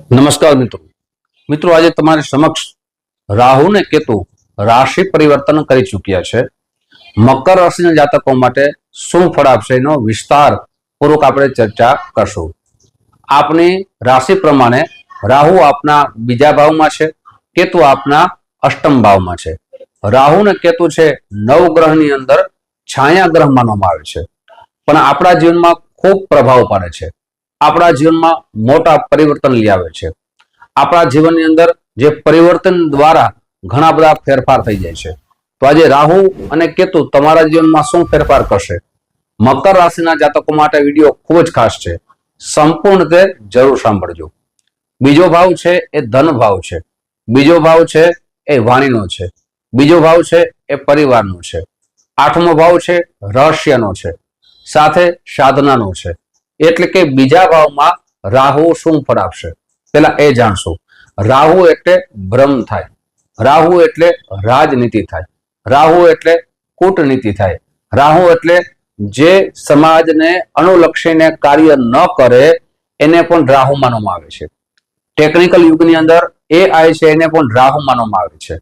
નમસ્કાર મિત્રો આજે તમારી સમક્ષ રાહુ ને કેતુ રાશિ પરિવર્તન કરી ચૂક્યા છે. મકર રાશિના જાતકો માટે શું ફળ આપશે એનો વિસ્તાર પૂર્વક આપણે ચર્ચા કરશું. આપની રાશિ પ્રમાણે રાહુ આપના બીજા ભાવમાં છે, કેતુ આપના અષ્ટમ ભાવમાં છે. રાહુ ને કેતુ છે નવગ્રહની અંદર છાયા ગ્રહ માનવામાં આવે છે, પણ આપણા જીવનમાં ખૂબ પ્રભાવ પાડે છે. આપણા જીવનમાં મોટા પરિવર્તન લઈ આવે છે. આપણા જીવનની અંદર જે પરિવર્તન દ્વારા ઘણા બધા ફેરફાર થઈ જાય છે. તો આજે રાહુ અને કેતુ તમારા જીવનમાં શું ફેરફાર કરશે, મકર રાશિના જાતકો માટે વિડીયો ખૂબ જ ખાસ છે. સંપૂર્ણ રીતે જરૂર સાંભળજો. બીજો ભાવ છે એ ધન ભાવ છે, બીજો ભાવ છે એ વાણીનો છે, બીજો ભાવ છે એ પરિવારનો છે, આઠમો ભાવ છે રહસ્યનો છે, સાથે સાધનાનો છે. એટલે કે બીજા ભાવમાં રાહુ શું ફળ આપશે પેલા એ જાણશું. રાહુ એટલે ભ્રમ થાય, રાહુ એટલે રાજનીતિ થાય, રાહુ એટલે કૂટનીતિ થાય, રાહુ એટલે જે સમાજને અનુલક્ષીને કાર્ય ન કરે એને પણ રાહુ માનવામાં આવે છે. ટેકનિકલ યુગની અંદર AI છે એને પણ રાહુ માનવામાં આવે છે.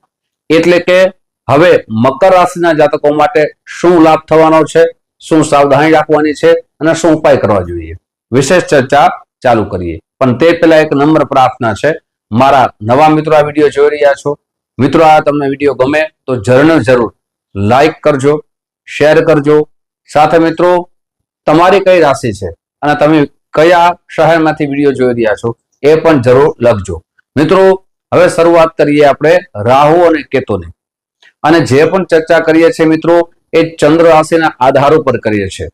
એટલે કે હવે મકર રાશિના જાતકો માટે શું લાભ થવાનો છે, શું સાવધાની રાખવાની છે અને શું ઉપાય કરવા જોઈએ, વિશેષ ચર્ચા ચાલુ કરીએ. પણ તે પહેલા એક નમ્ર પ્રાર્થના છે, મારા નવા મિત્રો આ વિડીયો જોઈ રહ્યા છો, મિત્રો આ તમને વિડીયો ગમે તો જરૂર લાઈક કરજો, શેર કરજો. સાથે મિત્રો તમારી કઈ રાશિ છે અને તમે કયા શહેરમાંથી વિડીયો જોઈ રહ્યા છો એ પણ જરૂર લખજો. મિત્રો હવે શરૂઆત કરીએ આપણે રાહુ અને કેતુની. અને જે પણ ચર્ચા કરીએ છીએ મિત્રો એ ચંદ્ર રાશિના આધાર ઉપર કરીએ છીએ.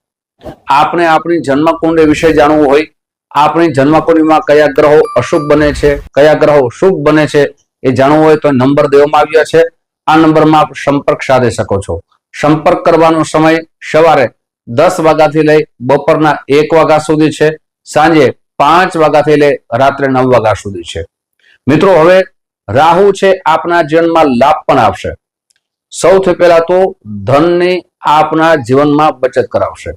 આપણે આપણી જન્મકુંડળી વિશે જાણવું હોય, આપણી જન્મકુંડળીમાં કયા ગ્રહો અશુભ બને છે, કયા ગ્રહો શુભ બને છે એ જાણવું હોય તો નંબર દેવામાં આવ્યા છે. આ નંબરમાં આપ સંપર્ક સાધી શકો છો. સંપર્ક કરવાનો સમય સવારે 10 વાગ્યાથી લઈ બપોરના 1 વાગ્યા સુધી છે, સાંજે 5 વાગ્યાથી લઈ રાત્રે 9 વાગ્યા સુધી છે. મિત્રો હવે રાહુ છે આપના જીવનમાં લાભ પણ આપશે. સૌથી પહેલા તો ધનની આપના જીવનમાં બચત કરાવશે.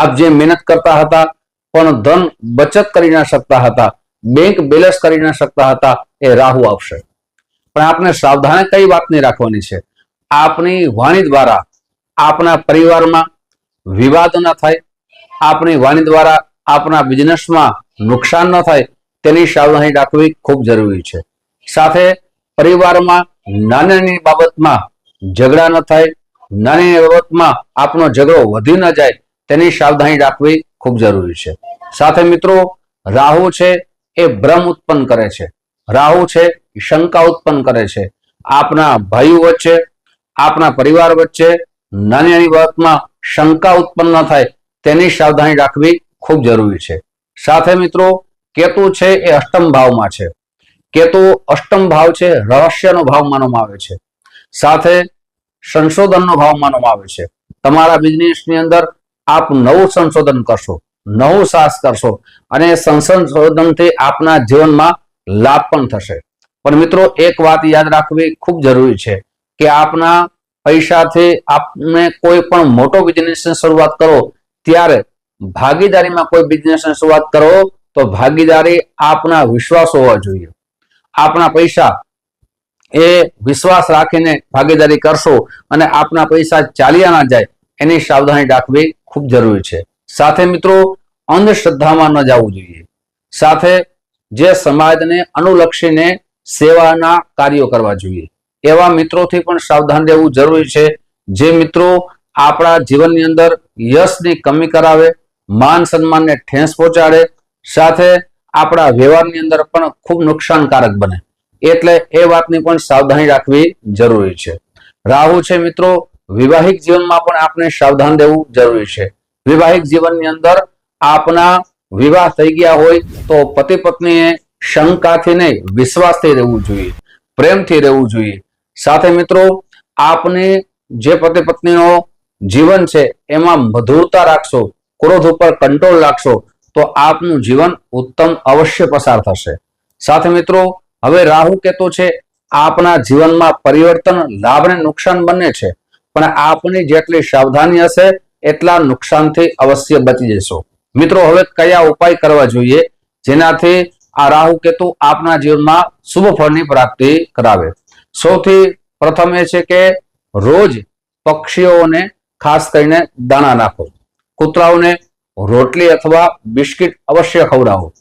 આપ જે મહેનત કરતા હતા પણ ધન બચત કરી ના શકતા હતા, બેંક બેલેન્સ કરી ના શકતા હતા, એ રાહુ આપશે. પણ આપણે સાવધાની કઈ વાતની રાખવાની છે, આપણી વાણી દ્વારા આપણા પરિવારમાં વિવાદ ન થાય, આપણી વાણી દ્વારા આપણા બિઝનેસમાં નુકસાન ન થાય તેની સાવધાની રાખવી ખૂબ જરૂરી છે. સાથે પરિવારમાં નાની બાબતમાં ઝઘડા ન થાય, નાની બાબતમાં આપણો ઝઘડો વધી ન જાય તેની સાવધાની રાખવી ખૂબ જરૂરી છે. સાથે મિત્રો રાહુ છે એ ભ્રમ ઉત્પન્ન કરે છે, રાહુ છે શંકા ઉત્પન્ન કરે છે. આપના ભાઈઓ વચ્ચે, આપના પરિવાર વચ્ચે નાની બાબતમાં શંકા ઉત્પન્ન ન થાય તેની સાવધાની રાખવી ખૂબ જરૂરી છે. સાથે મિત્રો કેતુ છે એ અષ્ટમ ભાવમાં છે. કેતુ અષ્ટમ ભાવ છે રહસ્યનો ભાવ માનવામાં આવે છે, સાથે સંશોધનનો ભાવ માનવામાં આવે છે. તમારા બિઝનેસની અંદર આપ નવું સંશોધન કરશો, નવું સાહસ કરશો અને સંશોધનથી આપના જીવનમાં લાભ પણ થશે. પણ મિત્રો એક વાત યાદ રાખવી ખૂબ જરૂરી છે કે આપના પૈસાથી આપને કોઈ પણ મોટો બિઝનેસની શરૂઆત કરો ત્યારે ભાગીદારીમાં કોઈ બિઝનેસની શરૂઆત કરો તો ભાગીદારી આપના વિશ્વાસ હોવા જોઈએ. આપના પૈસા એ વિશ્વાસ રાખીને ભાગીદારી કરશો અને આપના પૈસા ચાલ્યા ના જાય એની સાવધાની રાખવી ખૂબ જરૂરી છે. સાથે મિત્રો અંધશ્રદ્ધામાં ન જવું જોઈએ. સાથે જે સમાજને અનુલક્ષીને સેવાના કાર્યો કરવા જોઈએ એવા મિત્રોથી પણ સાવધાન રહેવું જરૂરી છે, જે મિત્રો આપણા જીવનની અંદર યશની કમી કરાવે, માન સન્માનને ઠેસ પહોંચાડે, સાથે આપણા વ્યવહારની અંદર પણ ખૂબ નુકસાનકારક બને. એટલે એ વાતની પણ સાવધાની રાખવી જરૂરી છે. રાહુ છે મિત્રો વિવાહિક જીવનમાં પણ આપણે સાવધાન રહેવું જરૂરી છે. વિવાહિક જીવનની અંદર આપના વિવાહ થઈ ગયા હોય તો પતિ પત્નીએ શંકાથી નહીં વિશ્વાસથી રહેવું જોઈએ, પ્રેમથી રહેવું જોઈએ. સાથે મિત્રો આપને જે પતિ પત્નીનો જીવન છે એમાં મધુરતા રાખશો, ક્રોધ ઉપર કંટ્રોલ રાખશો તો આપનું જીવન ઉત્તમ અવશ્ય પસાર થશે. સાથે મિત્રો હવે રાહુ કેતુ છે આપના જીવનમાં પરિવર્તન, લાભ અને નુકસાન બંને છે, પણ આપની જેટલી સાવધાની હશે એટલા નુકસાનથી અવશ્ય બચી જશો. મિત્રો હવે કયા ઉપાય કરવા જોઈએ જેનાથી આ રાહુ કેતુ આપના જીવનમાં શુભ ફળની પ્રાપ્તિ કરાવે. સૌથી પ્રથમ એ છે કે રોજ પક્ષીઓને ખાસ કરીને દાણા નાખો. કૂતરાઓને રોટલી અથવા બિસ્કિટ અવશ્ય ખવડાવો.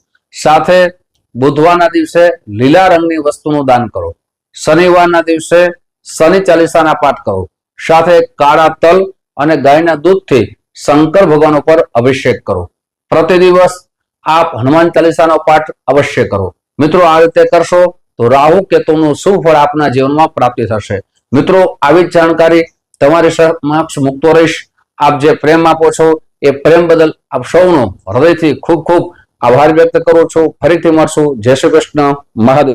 સાથે બુધવારના દિવસે લીલા રંગની વસ્તુનું દાન કરો. શનિવારના દિવસે શનિ ચાલીસાના પાઠ કરો. સાથે કાળા તલ અને ગાયના દૂધથી શંકર ભગવાન ઉપર અભિષેક કરો. પ્રતિ દિવસ આપ હનુમાન ચાલીસાનો પાઠ અવશ્ય કરો. મિત્રો, આ રીતે કરશો તો રાહુ કેતુનું શુભ ફળ આપના જીવનમાં પ્રાપ્તિ થશે. મિત્રો, આવી જ જાણકારી તમારી સમક્ષ મૂકતો રહીશ. આપ જે પ્રેમ આપો છો એ પ્રેમ બદલ આપ સૌનો હૃદયથી ખૂબ ખૂબ આભાર વ્યક્ત કરું છું. ફરીથી મળશું. જય શ્રી કૃષ્ણ. મહાદેવ.